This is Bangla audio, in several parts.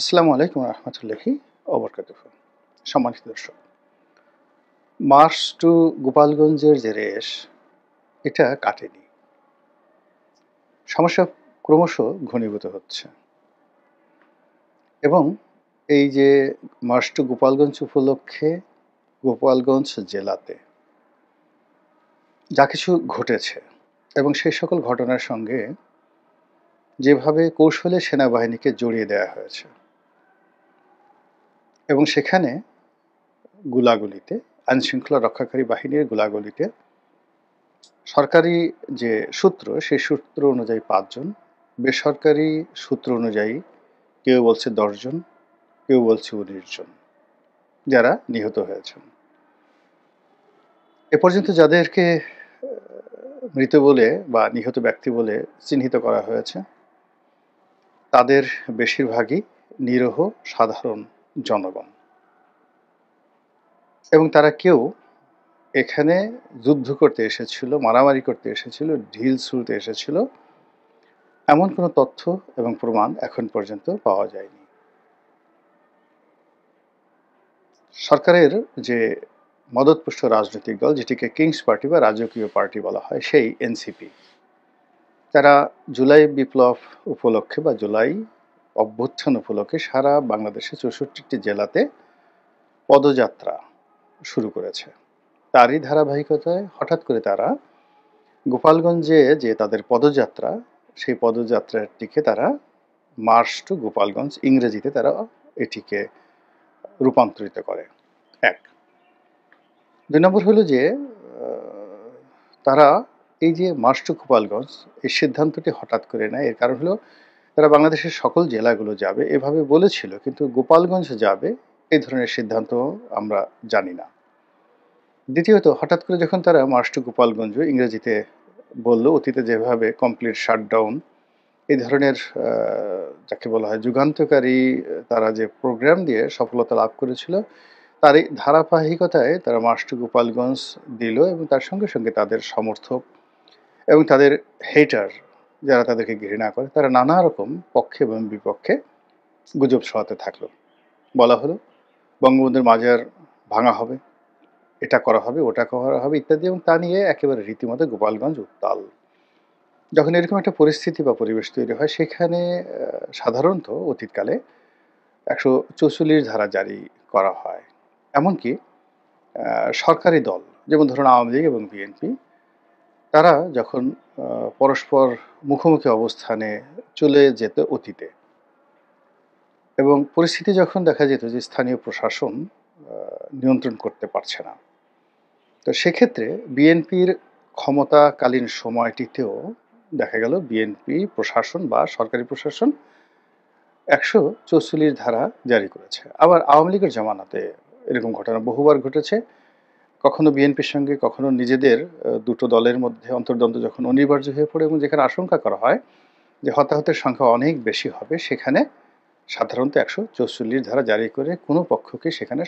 আসসালামু আলাইকুম রহমতুল্লাহি ওবরকাতুহু। সম্মানিত দর্শক, মার্চ টু গোপালগঞ্জের যে রেশ, এটা কাটেনি। সমস্যা ক্রমশ ঘনীভূত হচ্ছে এবং এই যে মার্চ টু গোপালগঞ্জ উপলক্ষে গোপালগঞ্জ জেলাতে যা কিছু ঘটেছে এবং সেই সকল ঘটনার সঙ্গে যেভাবে কৌশলে সেনাবাহিনীকে জড়িয়ে দেওয়া হয়েছে এবং সেখানে গোলাগুলিতে, আইনশৃঙ্খলা রক্ষাকারী বাহিনীর গোলাগুলিতে সরকারি যে সূত্র, সেই সূত্র অনুযায়ী ৫ জন, বেসরকারি সূত্র অনুযায়ী কেউ বলছে ১০ জন, কেউ বলছে ১৯ জন যারা নিহত হয়েছেন। এ পর্যন্ত যাদেরকে মৃত বলে বা নিহত ব্যক্তি বলে চিহ্নিত করা হয়েছে, তাদের বেশিরভাগই নিরীহ সাধারণ জনগণ এবং তারা কেউ এখানে যুদ্ধ করতে এসেছিল, মারামারি করতে এসেছিল, ঢিল ছুঁড়তে এসেছিল, এমন কোনো তথ্য এবং প্রমাণ এখন পর্যন্ত পাওয়া যায়নি। সরকারের যে মদতপুষ্ট রাজনৈতিক দল, যেটিকে কিংস পার্টি বা রাজকীয় পার্টি বলা হয়, সেই এনসিপি, তারা জুলাই বিপ্লব উপলক্ষে বা জুলাই অভ্যুত্থান উপলক্ষে সারা বাংলাদেশে ৬৪টি জেলাতে পদযাত্রা শুরু করেছে। তারই ধারাবাহিকতায় হঠাৎ করে তারা গোপালগঞ্জে যে তাদের পদযাত্রা, সেই পদযাত্রাটিকে তারা মার্চ টু গোপালগঞ্জ, ইংরেজিতে তারা এটিকে রূপান্তরিত করে। ১ ২ নম্বর হলো যে তারা এই যে মার্চ টু গোপালগঞ্জ, এই সিদ্ধান্তটি হঠাৎ করে নেয়। এর কারণ হলো তারা বাংলাদেশের সকল জেলাগুলো যাবে এভাবে বলেছিল, কিন্তু গোপালগঞ্জ যাবে এই ধরনের সিদ্ধান্ত আমরা জানি না। দ্বিতীয়ত, হঠাৎ করে যখন তারা মার্চ টু গোপালগঞ্জ ইংরেজিতে বলল, অতীতে যেভাবে কমপ্লিট শাটডাউন এই ধরনের যাকে বলা হয় যুগান্তকারী তারা যে প্রোগ্রাম দিয়ে সফলতা লাভ করেছিল, তারই ধারাবাহিকতায় তারা মার্চ টু গোপালগঞ্জ দিল এবং তার সঙ্গে সঙ্গে তাদের সমর্থক এবং তাদের হেটার, যারা তাদেরকে ঘৃণা করে, তারা নানা রকম পক্ষে এবং বিপক্ষে গুজব ছড়াতে থাকলো। বলা হলো বঙ্গবন্ধুর মাজার ভাঙা হবে, এটা করা হবে, ওটা করা হবে ইত্যাদি, এবং তা নিয়ে একেবারে রীতিমতো গোপালগঞ্জ উত্তাল। যখন এরকম একটা পরিস্থিতি বা পরিবেশ তৈরি হয়, সেখানে সাধারণত অতীতকালে ১৪৪ ধারা জারি করা হয়। এমনকি সরকারি দল, যেমন ধরুন আওয়ামী লীগ এবং বিএনপি, তারা যখন পরস্পর মুখোমুখি অবস্থানে চলে যেত অতীতে এবং পরিস্থিতি যখন দেখা যেত যে স্থানীয় প্রশাসন নিয়ন্ত্রণ করতে পারছে না, তো সেক্ষেত্রে বিএনপির ক্ষমতাকালীন সময়টিতেও দেখা গেল বিএনপি প্রশাসন বা সরকারি প্রশাসন ১৪৪ ধারা জারি করেছে। আবার আওয়ামী লীগের জামানাতে এরকম ঘটনা বহুবার ঘটেছে। কখনো বিএনপির সঙ্গে, কখনো নিজেদের দুটো দলের মধ্যে অন্তর্দ্বন্দ্ব যখন অনিবার্য হয়ে পড়ে এবং যেখানে আশঙ্কা করা হয় যে হতাহতের সংখ্যা অনেক বেশি হবে, সেখানে সাধারণত ১৪৪ ধারা জারি করে কোনো পক্ষকে সেখানে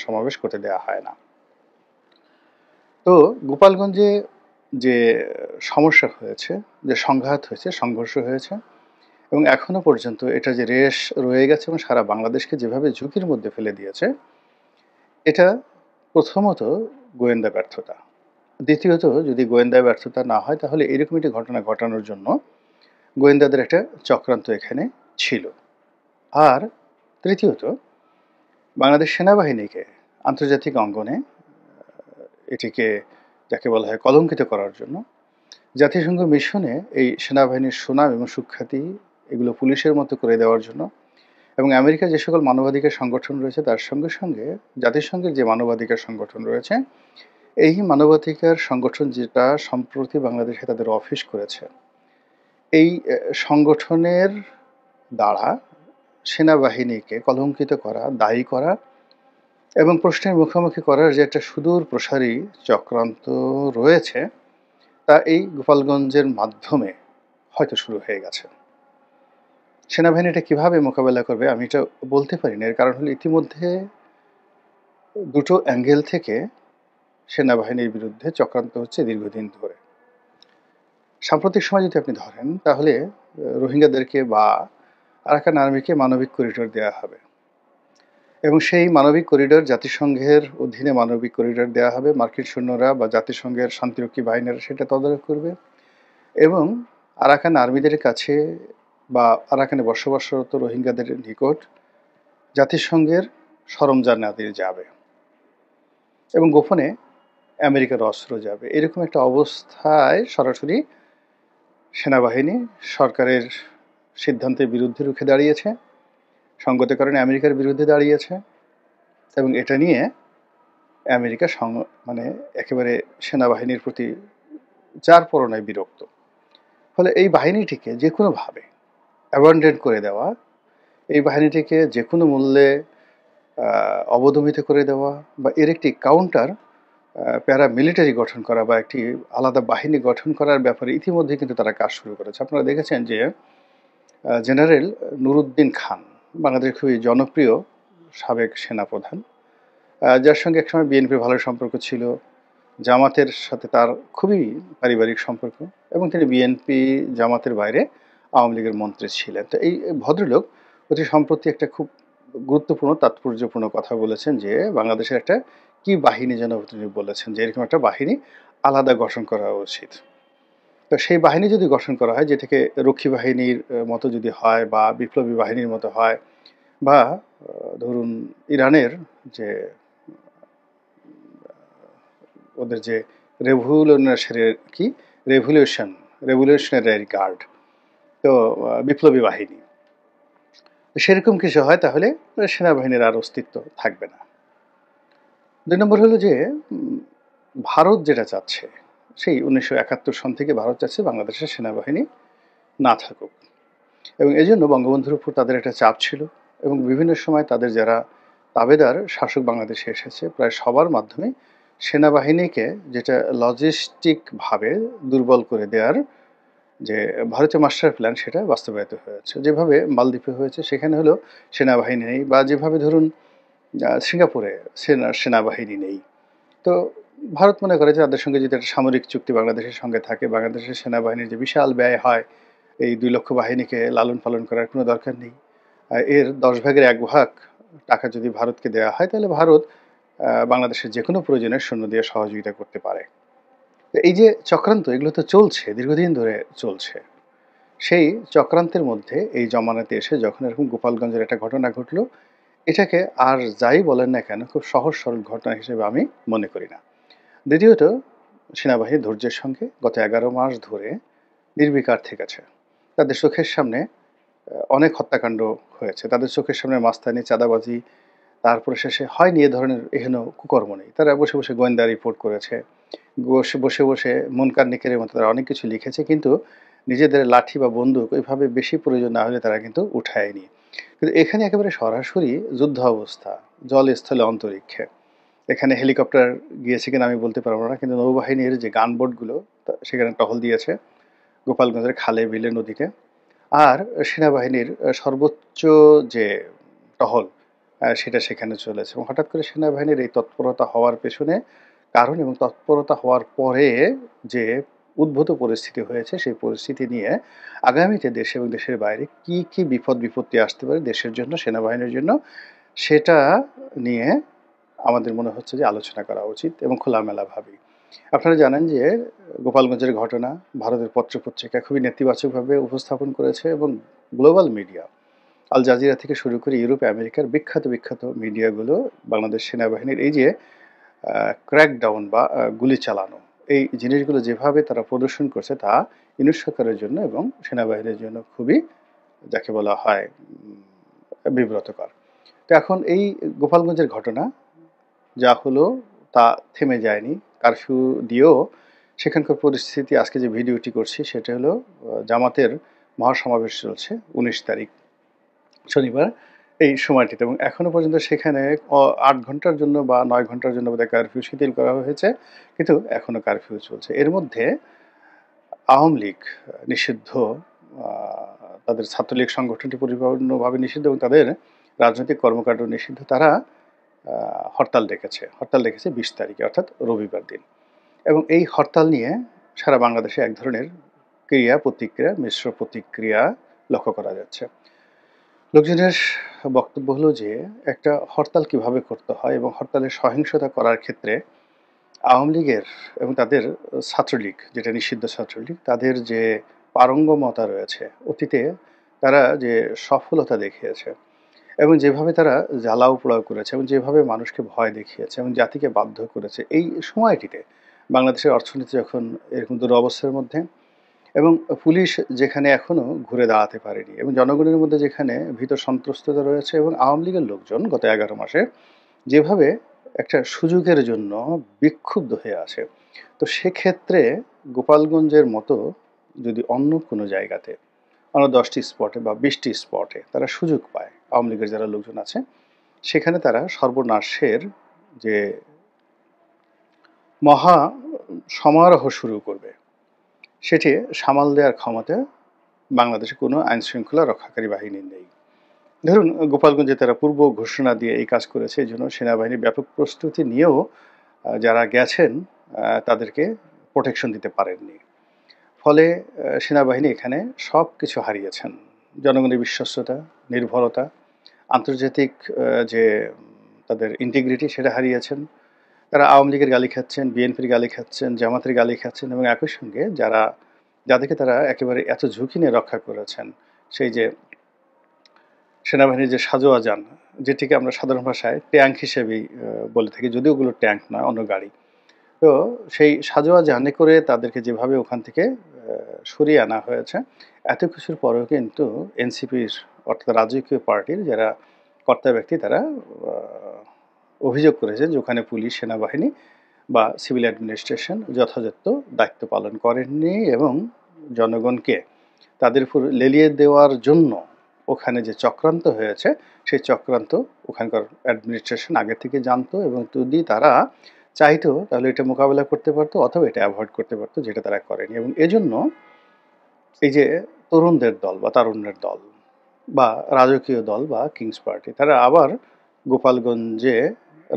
সমাবেশ করতে দেওয়া হয় না। তো গোপালগঞ্জে যে সমস্যা হয়েছে, যে সংঘাত হয়েছে, সংঘর্ষ হয়েছে এবং এখনো পর্যন্ত এটা যে রেশ রয়ে গেছে এবং সারা বাংলাদেশকে যেভাবে ঝুঁকির মধ্যে ফেলে দিয়েছে, এটা প্রথমত গোয়েন্দা ব্যর্থতা। দ্বিতীয়ত, যদি গোয়েন্দা ব্যর্থতা না হয় তাহলে এরকম একটি ঘটনা ঘটানোর জন্য গোয়েন্দাদের একটা চক্রান্ত এখানে ছিল। আর তৃতীয়ত, বাংলাদেশ সেনাবাহিনীকে আন্তর্জাতিক অঙ্গনে এটিকে যাকে বলা হয় কলঙ্কিত করার জন্য, জাতিসংঘ মিশনে এই সেনাবাহিনীর সুনাম এবং সুখ্যাতি এগুলো পুলিশের মতো করে দেওয়ার জন্য এবং আমেরিকার যে সকল মানবাধিকার সংগঠন রয়েছে তার সঙ্গে সঙ্গে জাতিসংঘের যে মানবাধিকার সংগঠন রয়েছে, এই মানবাধিকার সংগঠন যেটা সম্প্রতি বাংলাদেশে তাদের অফিস করেছে, এই সংগঠনের দ্বারা সেনাবাহিনীকে কলঙ্কিত করা, দায়ী করা এবং প্রশ্নের মুখোমুখি করার যে একটা সুদূর প্রসারী চক্রান্ত রয়েছে, তা এই গোপালগঞ্জের মাধ্যমে হয়তো শুরু হয়ে গেছে। সেনাবাহিনী এটা কীভাবে মোকাবেলা করবে আমি এটা বলতে পারি না। এর কারণ হলো ইতিমধ্যে দুটো অ্যাঙ্গেল থেকে সেনাবাহিনীর বিরুদ্ধে চক্রান্ত হচ্ছে দীর্ঘদিন ধরে। সাম্প্রতিক সময় যদি আপনি ধরেন তাহলে রোহিঙ্গাদেরকে বা আরাকান আর্মিকে মানবিক করিডোর দেওয়া হবে এবং সেই মানবিক করিডোর জাতিসংঘের অধীনে মানবিক করিডোর দেওয়া হবে। মার্কিন সৈন্যরা বা জাতিসংঘের শান্তিরক্ষী বাহিনীরা সেটা তদারক করবে এবং আরাকান আর্মিদের কাছে বা আরাকানে বসবাসরত রোহিঙ্গাদের নিকট জাতিসংঘের সরঞ্জামাদি যাবে এবং গোপনে আমেরিকার অস্ত্র যাবে। এরকম একটা অবস্থায় সরাসরি সেনাবাহিনী সরকারের সিদ্ধান্তের বিরুদ্ধে রুখে দাঁড়িয়েছে, সঙ্গত কারণে আমেরিকার বিরুদ্ধে দাঁড়িয়েছে এবং এটা নিয়ে আমেরিকা মানে একেবারে সেনাবাহিনীর প্রতি যার পরনায় বিরক্ত। ফলে এই বাহিনীটিকে যে কোনোভাবে অ্যাবান্ডন করে দেওয়া, এই বাহিনীটিকে যে কোনো মূল্যে অবদমিত করে দেওয়া বা এর একটি কাউন্টার প্যারামিলিটারি গঠন করা বা একটি আলাদা বাহিনী গঠন করার ব্যাপারে ইতিমধ্যে কিন্তু তারা কাজ শুরু করেছে। আপনারা দেখেছেন যে জেনারেল নুরুদ্দিন খান বাংলাদেশের খুবই জনপ্রিয় সাবেক সেনাপ্রধান, যার সঙ্গে একসময় বিএনপির ভালো সম্পর্ক ছিল, জামাতের সাথে তার খুবই পারিবারিক সম্পর্ক এবং তিনি বিএনপি জামাতের বাইরে আওয়ামী লীগের মন্ত্রী ছিলেন। তো এই ভদ্রলোক অতি সম্প্রতি একটা খুব গুরুত্বপূর্ণ তাৎপর্যপূর্ণ কথা বলেছেন যে বাংলাদেশের একটা কি বাহিনী যেন তিনি বলেছেন যে এরকম একটা বাহিনী আলাদা গঠন করা উচিত। তো সেই বাহিনী যদি গঠন করা হয় যেটাকে রক্ষী বাহিনীর মতো যদি হয় বা বিপ্লবী বাহিনীর মতো হয় বা ধরুন ইরানের যে ওদের যে রেভলিউশনারি গার্ড, তো বিপ্লবী বাহিনী সেরকম কিছু হয় তাহলে সেনাবাহিনীর আর অস্তিত্ব থাকবে না। ২ নম্বর হলো যে ভারত যেটা চাচ্ছে, সেই ১৯৭১ সন থেকে ভারত চাচ্ছে বাংলাদেশের সেনাবাহিনী না থাকুক এবং এজন্য বঙ্গবন্ধুর উপর তাদের একটা চাপ ছিল এবং বিভিন্ন সময় তাদের যারা তাবেদার শাসক বাংলাদেশে এসেছে প্রায় সবার মাধ্যমে সেনাবাহিনীকে যেটা লজিস্টিকভাবে দুর্বল করে দেওয়ার যে ভারতীয় মাস্টার প্ল্যান সেটা বাস্তবায়িত হয়েছে। যেভাবে মালদ্বীপে হয়েছে সেখানে হলো সেনাবাহিনী নেই বা যেভাবে ধরুন সিঙ্গাপুরে সেনাবাহিনী নেই। তো ভারত মনে করে যে তাদের সঙ্গে যদি একটা সামরিক চুক্তি বাংলাদেশের সঙ্গে থাকে, বাংলাদেশের সেনাবাহিনীর যে বিশাল ব্যয় হয় এই ২ লক্ষ বাহিনীকে লালন পালন করার কোনো দরকার নেই। এর ১০ ভাগের ১ ভাগ টাকা যদি ভারতকে দেওয়া হয় তাহলে ভারত বাংলাদেশের যে কোনো প্রয়োজনে সৈন্য দিয়ে সহযোগিতা করতে পারে। তো এই যে চক্রান্ত এগুলো তো চলছে, দীর্ঘদিন ধরে চলছে। সেই চক্রান্তের মধ্যে এই জমানাতে এসে যখন এরকম গোপালগঞ্জের একটা ঘটনা ঘটলো, এটাকে আর যাই বলেন না কেন খুব সহজ সরল ঘটনা হিসেবে আমি মনে করি না। দ্বিতীয়ত সেনাবাহিনী ধৈর্যের সঙ্গে গত ১১ মাস ধরে নির্বিকার থেকেছে। তাদের চোখের সামনে অনেক হত্যাকাণ্ড হয়েছে। তাদের চোখের সামনে মাস্তানি, চাঁদাবাজি, তারপরে শেষে হয়নি এ ধরনের এহেন কুকর্ম নেই। তারা বসে, বসে গোয়েন্দা রিপোর্ট করেছে। বসে, বসে মুনকার নেকিরের মতো তারা অনেক কিছু লিখেছে কিন্তু নিজেদের লাঠি বা বন্দুক ওইভাবে বেশি প্রয়োজন না হলে তারা কিন্তু উঠায়নি। কিন্তু এখানে একেবারে সরাসরি যুদ্ধ অবস্থা, জলে, স্থলে, অন্তরিক্ষে। এখানে হেলিকপ্টার গিয়েছে কিনা আমি বলতে পারব না। কিন্তু নৌবাহিনীর যে গানবোটগুলো সেখানে টহল দিয়েছে গোপালগঞ্জের খালে, বিলে, নদীতে। আর সেনাবাহিনীর সর্বোচ্চ যে টহল সেটা সেখানে চলেছে এবং হঠাৎ করে সেনাবাহিনীর এই তৎপরতা হওয়ার পেছনে কারণ এবং তৎপরতা হওয়ার পরে যে উদ্ভূত পরিস্থিতি হয়েছে সেই পরিস্থিতি নিয়ে আগামীতে দেশে এবং দেশের বাইরে কি কি বিপদ বিপত্তি আসতে পারে দেশের জন্য, সেনাবাহিনীর জন্য সেটা নিয়ে আমাদের মনে হচ্ছে যে আলোচনা করা উচিত এবং খোলামেলাভাবেই। আপনারা জানেন যে গোপালগঞ্জের ঘটনা ভারতের পত্রপত্রিকা খুবই নেতিবাচকভাবে উপস্থাপন করেছে এবং গ্লোবাল মিডিয়া আল জাজিরা থেকে শুরু করে ইউরোপ, আমেরিকার বিখ্যাত, বিখ্যাত মিডিয়াগুলো বাংলাদেশ সেনাবাহিনীর এই যে ক্র্যাকডাউন বা গুলি চালানো এই জিনিসগুলো যেভাবে তারা প্রদর্শন করছে তা ইউনূস সরকারের জন্য এবং সেনাবাহিনীর জন্য খুবই যাকে বলা হয় বিব্রতকর। তো এখন এই গোপালগঞ্জের ঘটনা যা হলো তা থেমে যায়নি। কারফিউ দিয়েও সেখানকার পরিস্থিতি আজকে যে ভিডিওটি করছি সেটা হলো জামাতের মহাসমাবেশ চলছে ১৯ তারিখ শনিবার এই সময়টিতে এবং এখনো পর্যন্ত সেখানে ৮ ঘন্টার জন্য বা ৯ ঘন্টার জন্য বোধহয় কারফিউ শিথিল করা হয়েছে কিন্তু এখনো কারফিউ চলছে। এর মধ্যে আওয়ামী লীগ নিষিদ্ধ, তাদের ছাত্রলীগ সংগঠনটি পরিপূর্ণভাবে নিষিদ্ধ এবং তাদের রাজনৈতিক কর্মকাণ্ড নিষিদ্ধ। তারা হরতাল ডেকেছে ২০ তারিখে অর্থাৎ রবিবার দিন এবং এই হরতাল নিয়ে সারা বাংলাদেশে এক ধরনের ক্রিয়া প্রতিক্রিয়া মিশ্র প্রতিক্রিয়া লক্ষ্য করা যাচ্ছে। লোকজনের বক্তব্য হলো যে একটা হরতাল কিভাবে করতে হয় এবং হরতালের সহিংসতা করার ক্ষেত্রে আওয়ামী লীগের এবং তাদের ছাত্রলীগ, যেটা নিষিদ্ধ ছাত্রলীগ, তাদের যে পারঙ্গমতা রয়েছে, অতীতে তারা যে সফলতা দেখিয়েছে এবং যেভাবে তারা জ্বালাও পোড়াও করেছে এবং যেভাবে মানুষকে ভয় দেখিয়েছে এবং জাতিকে বাধ্য করেছে, এই সময়টিতে বাংলাদেশের অর্থনীতি যখন এরকম দুরবস্থার মধ্যে এবং পুলিশ যেখানে এখনো ঘুরে দাঁড়াতে পারেনি এবং জনগণের মধ্যে যেখানে ভীত সন্ত্রস্ততা রয়েছে এবং আওয়ামী লীগের লোকজন গত ১১ মাসে যেভাবে একটা সুযোগের জন্য বিক্ষুব্ধ হয়ে আছে, তো সেক্ষেত্রে গোপালগঞ্জের মতো যদি অন্য কোনো জায়গাতে অন্য ১০টি স্পটে বা ২০টি স্পটে তারা সুযোগ পায়, আওয়ামী লীগের যারা লোকজন আছে সেখানে তারা সর্বনাশের যে মহা সমারোহ শুরু করবে, সেটি সামাল দেওয়ার ক্ষমতা বাংলাদেশে কোনো আইন শৃঙ্খলা রক্ষাকারী বাহিনী নেই। ধরুন গোপালগঞ্জে তারা পূর্ব ঘোষণা দিয়ে এই কাজ করেছে, এই জন্য সেনাবাহিনী ব্যাপক প্রস্তুতি নিয়েও যারা গেছেন তাদেরকে প্রোটেকশন দিতে পারেননি। ফলে সেনাবাহিনী এখানে সব কিছু হারিয়েছেন। জনগণের বিশ্বস্ততা, নির্ভরতা, আন্তর্জাতিক যে তাদের ইন্টিগ্রিটি সেটা হারিয়েছেন। তারা আওয়ামী লীগের গালি খাচ্ছেন, বিএনপির গালি খাচ্ছেন, জামাতের গালি খাচ্ছেন এবং একই সঙ্গে যাদেরকে তারা একেবারে এত ঝুঁকি নিয়ে রক্ষা করেছেন, সেই যে সেনাবাহিনীর যে সাজোয়া যান, যেটিকে আমরা সাধারণ ভাষায় ট্যাঙ্ক হিসেবেই বলে থাকি, যদিও ওগুলো ট্যাঙ্ক নয়, অন্য গাড়ি। তো সেই সাজোয়া যানে করে তাদেরকে যেভাবে ওখান থেকে সরিয়ে আনা হয়েছে, এত কিছুর পরেও কিন্তু এনসিপির অর্থাৎ রাজকীয় পার্টির যারা কর্তা ব্যক্তি তারা অভিযোগ করেছে যে ওখানে পুলিশ, সেনাবাহিনী বা সিভিল অ্যাডমিনিস্ট্রেশন যথাযথ দায়িত্ব পালন করেননি এবং জনগণকে তাদের উপর লেলিয়ে দেওয়ার জন্য ওখানে যে চক্রান্ত হয়েছে, সেই চক্রান্ত ওখানকার অ্যাডমিনিস্ট্রেশন আগে থেকে জানতো এবং যদি তারা চাইতো তাহলে এটা মোকাবেলা করতে পারতো অথবা এটা অ্যাভয়েড করতে পারতো, যেটা তারা করেনি। এবং এজন্য এই যে তরুণদের দল বা তারুণ্যের দল বা রাজকীয় দল বা কিংস পার্টি, তারা আবার গোপালগঞ্জে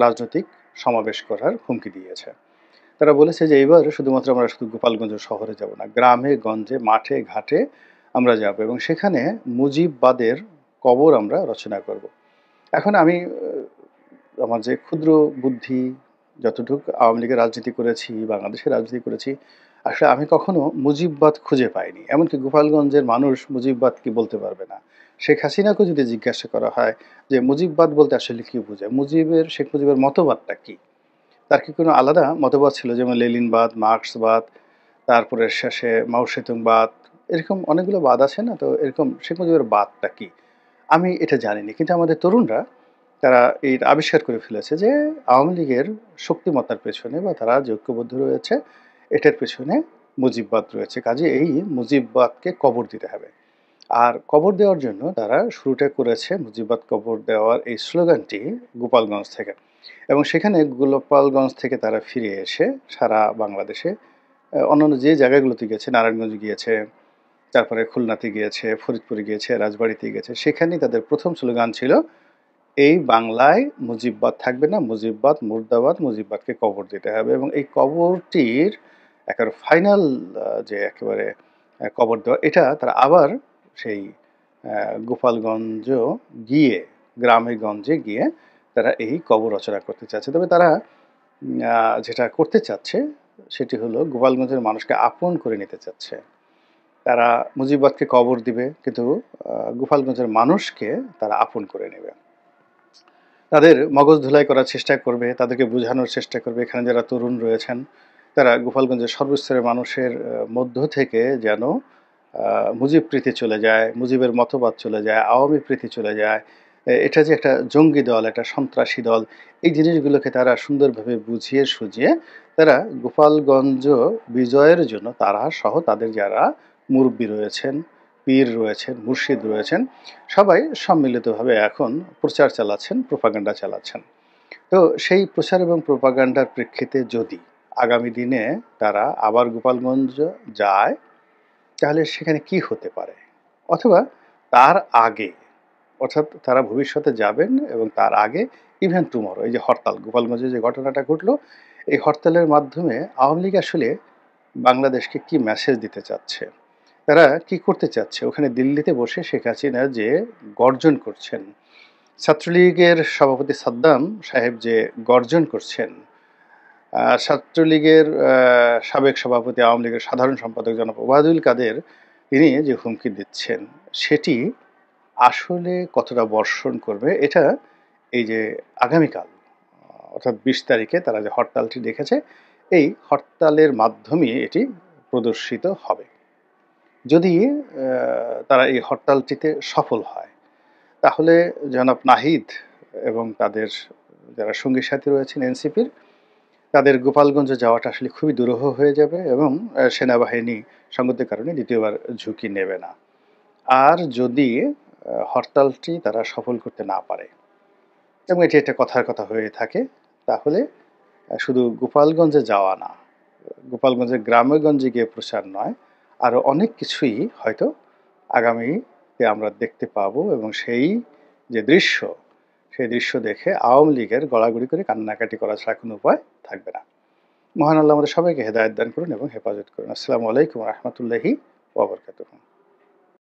রাজনৈতিক সমাবেশ করার হুমকি দিয়েছে। তারা বলেছে যে এইবার শুধুমাত্র আমরা শুধু গোপালগঞ্জ শহরে যাব না, গ্রামে গঞ্জে মাঠে ঘাটে আমরা যাব এবং সেখানে মুজিববাদের কবর আমরা রচনা করব। এখন আমি আমার যে ক্ষুদ্র বুদ্ধি, যতটুকু আওয়ামী লীগের রাজনীতি করেছি, বাংলাদেশের রাজনীতি করেছি, আসলে আমি কখনো মুজিববাদ খুঁজে পাইনি। এমনকি গোপালগঞ্জের মানুষ মুজিববাদ কি বলতে পারবে না। শেখ হাসিনাকেও যদি জিজ্ঞাসা করা হয় যে মুজিববাদ বলতে আসলে কি বোঝায়, শেখ মুজিবের মতবাদটা কি, তার কি কোনো আলাদা মতবাদ ছিল? যেমন লেনিনবাদ, মার্কসবাদ, তারপরে শেষে মাও সেতুংবাদ, এরকম অনেকগুলো বাদ আছে না? তো এরকম শেখ মুজিবের বাদটা কি? আমি এটা জানিনি। কিন্তু আমাদের তরুণরা তারা এইটা আবিষ্কার করে ফেলেছে যে আওয়ামী লীগের শক্তিমত্তার পেছনে বা তারা যে ঐক্যবদ্ধ রয়েছে এটার পেছনে মুজিববাদ রয়েছে। কাজেই এই মুজিববাদকে কবর দিতে হবে। আর কবর দেওয়ার জন্য তারা শুরুটা করেছে মুজিববাদ কবর দেওয়ার এই স্লোগানটি গোপালগঞ্জ থেকে। এবং সেখানে গোপালগঞ্জ থেকে তারা ফিরে এসে সারা বাংলাদেশে অন্যান্য যে জায়গাগুলোতে গিয়েছে, নারায়ণগঞ্জ গিয়েছে, তারপরে খুলনাতে গিয়েছে, ফরিদপুরে গিয়েছে, রাজবাড়ীতে গিয়েছে, সেখানেই তাদের প্রথম স্লোগান ছিল এই বাংলায় মুজিববাদ থাকবে না, মুজিববাদ মুর্দাবাদ, মুজিববাদকে কবর দিতে হবে। এবং এই কবরটির একেবারে ফাইনাল যে একেবারে কবর দেওয়া, এটা তারা আবার সেই গোপালগঞ্জ গিয়ে, গ্রামে গঞ্জে গিয়ে তারা এই কবর রচনা করতে চাচ্ছে। তবে তারা যেটা করতে চাচ্ছে সেটি হলো গোপালগঞ্জের মানুষকে আপন করে নিতে চাচ্ছে। তারা মুজিববাদকে কবর দিবে কিন্তু গোপালগঞ্জের মানুষকে তারা আপন করে নেবে। তাদের মগজ ধুলাই করার চেষ্টা করবে, তাদেরকে বোঝানোর চেষ্টা করবে এখানে যারা তরুণ রয়েছেন তারা গোপালগঞ্জের সর্বস্তরের মানুষের মধ্য থেকে যেন মুজিব প্রীতি চলে যায়, মুজিবের মতবাদ চলে যায়, আওয়ামী প্রীতি চলে যায়, এটা যে একটা জঙ্গি দল, একটা সন্ত্রাসী দল, এই জিনিসগুলোকে তারা সুন্দরভাবে বুঝিয়ে সুঝিয়ে তারা গোপালগঞ্জ বিজয়ের জন্য তারা সহ তাদের যারা মুরব্বী রয়েছেন, পীর রয়েছেন, মুর্শিদ রয়েছেন, সবাই সম্মিলিতভাবে এখন প্রচার চালাচ্ছেন, প্রোপাগান্ডা চালাচ্ছেন। তো সেই প্রচার এবং প্রোপাগান্ডার প্রেক্ষিতে যদি আগামী দিনে তারা আবার গোপালগঞ্জ যায়, তাহলে সেখানে কি হতে পারে? অথবা তার আগে, অর্থাৎ তারা ভবিষ্যতে যাবেন এবং তার আগে ইভেন টুমরো এই যে হরতাল, গোপালগঞ্জে যে ঘটনাটা ঘটলো, এই হরতালের মাধ্যমে আওয়ামী লীগ আসলে বাংলাদেশকে কি মেসেজ দিতে চাচ্ছে? তারা কি করতে চাচ্ছে? ওখানে দিল্লিতে বসে শেখ হাসিনা যে গর্জন করছেন, ছাত্রলীগের সভাপতি সাদ্দাম সাহেব যে গর্জন করছেন, ছাত্রলীগের সাবেক সভাপতি, আওয়ামী লীগের সাধারণ সম্পাদক জনাব ওবায়দুল কাদের তিনি যে হুমকি দিচ্ছেন, সেটি আসলে কতটা বর্ষণ করবে, এটা এই যে আগামীকাল অর্থাৎ ২০ তারিখে তারা যে হরতালটি ডেকেছে, এই হরতালের মাধ্যমেই এটি প্রদর্শিত হবে। যদি তারা এই হরতালটিতে সফল হয়, তাহলে জনাব নাহিদ এবং তাদের যারা সঙ্গী সাথী রয়েছেন এনসিপির, তাদের গোপালগঞ্জে যাওয়াটা আসলে খুবই দুরূহ হয়ে যাবে এবং সেনাবাহিনী সঙ্গতির কারণে দ্বিতীয়বার ঝুঁকি নেবে না। আর যদি হরতালটি তারা সফল করতে না পারে এবং এটি একটা কথার কথা হয়ে থাকে, তাহলে শুধু গোপালগঞ্জে যাওয়া না, গোপালগঞ্জের গ্রামে-গঞ্জে গিয়ে প্রচার নয়, আরও অনেক কিছুই হয়তো আগামীতে আমরা দেখতে পাবো এবং সেই যে দৃশ্য, সেই দৃশ্য দেখে আওয়ামী লীগের গড়াগড়ি করে কান্নাকাটি করা ছাড়া কোনো উপায় থাকবে না। মহান আল্লাহ আমাদের সবাইকে হেদায়েত দান করুন এবং হেফাজত করুন। আসসালামু আলাইকুম ওয়া রাহমাতুল্লাহি ওয়া বারাকাতুহু।